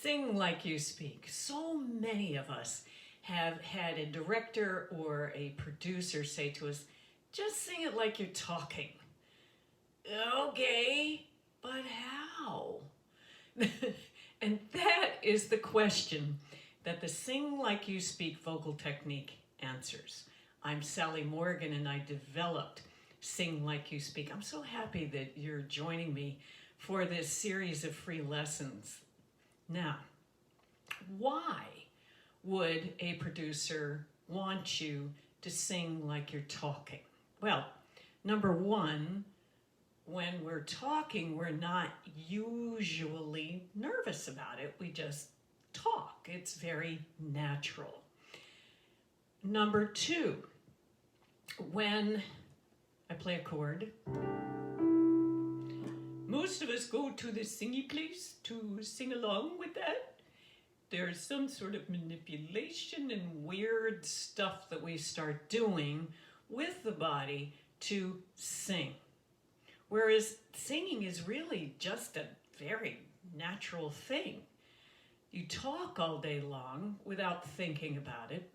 Sing like you speak. So many of us have had a director or a producer say to us, just sing it like you're talking. Okay, but how? And that is the question that the Sing Like You Speak vocal technique answers. I'm Sally Morgan and I developed Sing Like You Speak. I'm so happy that you're joining me for this series of free lessons. Now, why would a producer want you to sing like you're talking? Well, number one, when we're talking, we're not usually nervous about it. We just talk. It's very natural. Number two, when I play a chord, most of us go to the singy place to sing along with that. There's some sort of manipulation and weird stuff that we start doing with the body to sing. Whereas singing is really just a very natural thing. You talk all day long without thinking about it.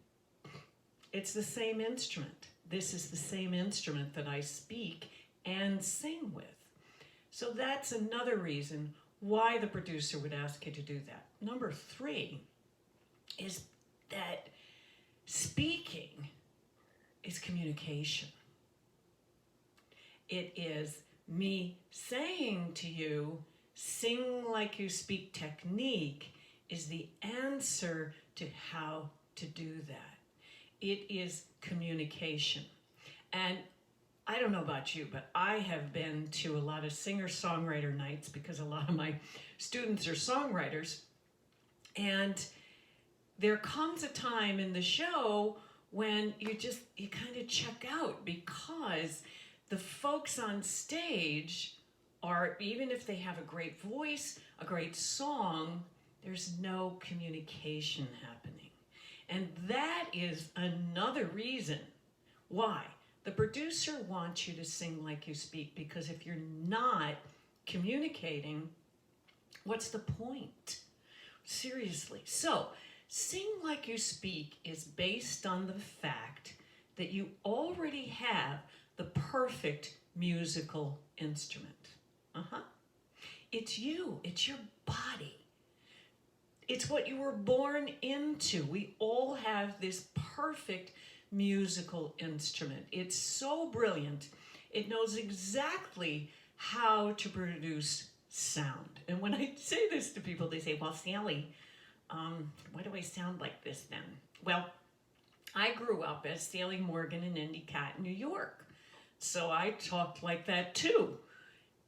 It's the same instrument. This is the same instrument that I speak and sing with. So that's another reason why the producer would ask you to do that. Number three is that speaking is communication. It is me saying to you, sing like you speak technique is the answer to how to do that. It is communication. And I don't know about you, but I have been to a lot of singer-songwriter nights because a lot of my students are songwriters. And there comes a time in the show when you kind of check out because the folks on stage are, even if they have a great voice, a great song, there's no communication happening. And that is another reason why the producer wants you to sing like you speak, because if you're not communicating, what's the point? Seriously. So, sing like you speak is based on the fact that you already have the perfect musical instrument. It's you. It's your body. It's what you were born into. We all have this perfect musical instrument. It's so brilliant. It knows exactly how to produce sound. And when I say this to people, they say, well, Sally, why do I sound like this then? Well, I grew up as Sally Morgan in Endicott, New York. So I talked like that too.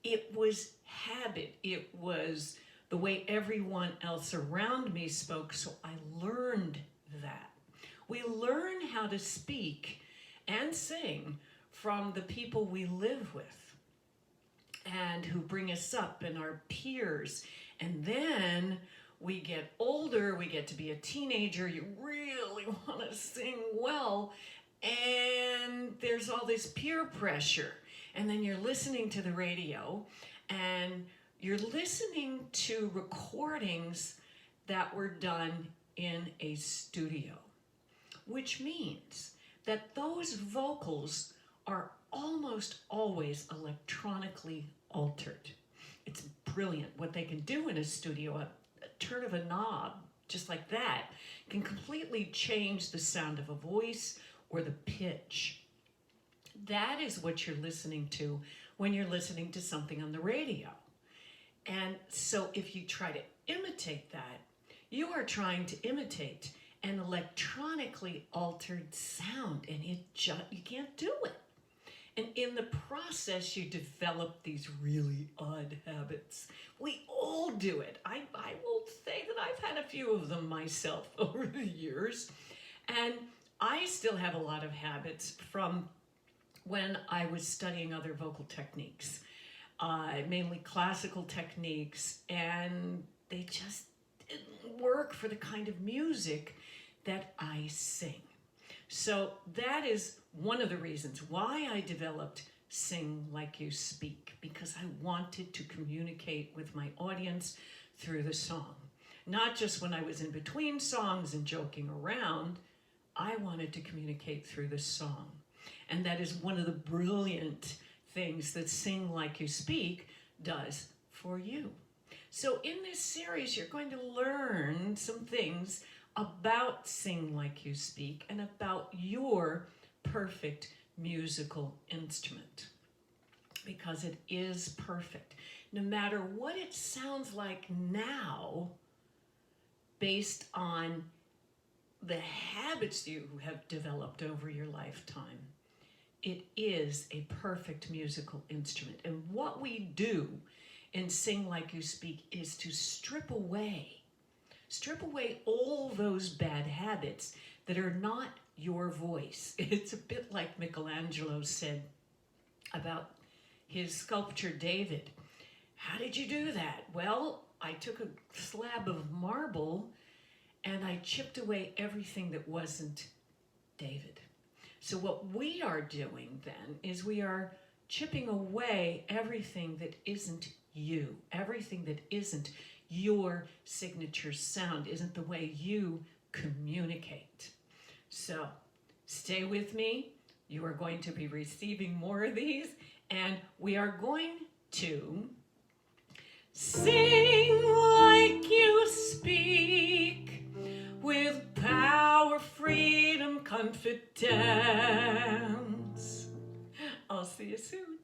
It was habit. It was the way everyone else around me spoke, so I learned that. We learn how to speak and sing from the people we live with and who bring us up and our peers. And then we get older, we get to be a teenager, you really want to sing well, and there's all this peer pressure. And then you're listening to the radio and you're listening to recordings that were done in a studio, which means that those vocals are almost always electronically altered. It's brilliant what they can do in a studio. A turn of a knob, just like that, can completely change the sound of a voice or the pitch. That is what you're listening to when you're listening to something on the radio. And so if you try to imitate that, you are trying to imitate an electronically altered sound, and you can't do it. And in the process, you develop these really odd habits. We all do it. I will say that I've had a few of them myself over the years. And I still have a lot of habits from when I was studying other vocal techniques, mainly classical techniques, and they just didn't work for the kind of music that I sing. So that is one of the reasons why I developed Sing Like You Speak, because I wanted to communicate with my audience through the song. Not just when I was in between songs and joking around. I wanted to communicate through the song. And that is one of the brilliant things that Sing Like You Speak does for you. So in this series, you're going to learn some things about Sing Like You Speak and about your perfect musical instrument. Because it is perfect. No matter what it sounds like now, based on the habits you have developed over your lifetime, it is a perfect musical instrument. And what we do in Sing Like You Speak is to strip away all those bad habits that are not your voice. It's a bit like Michelangelo said about his sculpture David. How did you do that? Well, I took a slab of marble and I chipped away everything that wasn't David. So what we are doing then is we are chipping away everything that isn't you, everything that isn't your signature sound, isn't the way you communicate. So stay with me. You are going to be receiving more of these, and we are going to sing like you speak, with power, freedom, confidence. I'll see you soon.